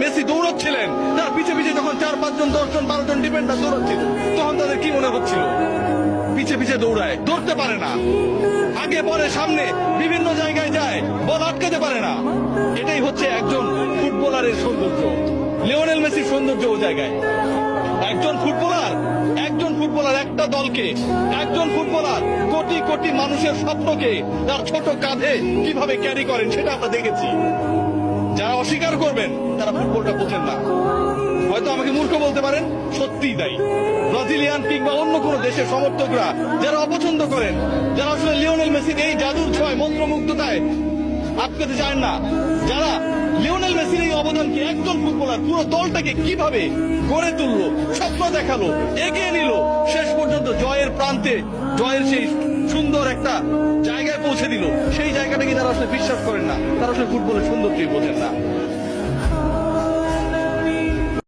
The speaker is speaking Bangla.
মেসি দৌড়চ্ছিলেন, তার পিছে পিছে যখন 4-5 জন 10 জন 12 জন ডিফেন্ডার দৌড়চ্ছিল, তখন তাদের কি মনে হচ্ছিল? পিছে পিছে দৌড়ায়, দৌড়তে পারে না, আগে পরে সামনে বিভিন্ন জায়গায় যায়, বল আটকাতে পারে না। এটাই হচ্ছে একজন ফুটবলারের সৌন্দর্য। লিওনেল মেসির সৌন্দর্য ও জায়গায়। একজন ফুটবলার একটা দলকে, একজন ফুটবলার কোটি কোটি মানুষের স্বপ্নকে তার ছোট কাঁধে কিভাবে ক্যারি করেন সেটা আমরা দেখেছি। যারা অস্বীকার করবেন তারা ফুটবলটা বোঝেন না। হয়তো আমাকে মূর্খ বলতে পারেন, সত্যিই তাই। ব্রাজিলিয়ান কিংবা অন্য কোন দেশের সমর্থকরা যারা অপছন্দ করেন, যারা আসলে লিওনেল মেসির এই জাদুর ছোঁয়ায় মন্ত্রমুগ্ধতায় আটকাতে চান না, যারা লিওনেল মেসির এই অবদানকে, একজন ফুটবলার পুরো দলটাকে কিভাবে গড়ে তুললো, স্বপ্ন দেখালো, এগিয়ে নিল, শেষ পর্যন্ত জয়ের প্রান্তে, জয়ের সেই সুন্দর একটা জায়গায় পৌঁছে দিল, সেই জায়গাটাকে যারা আসলে বিশ্বাস করেন না, তারা আসলে ফুটবলের সৌন্দর্যই বোঝেন না।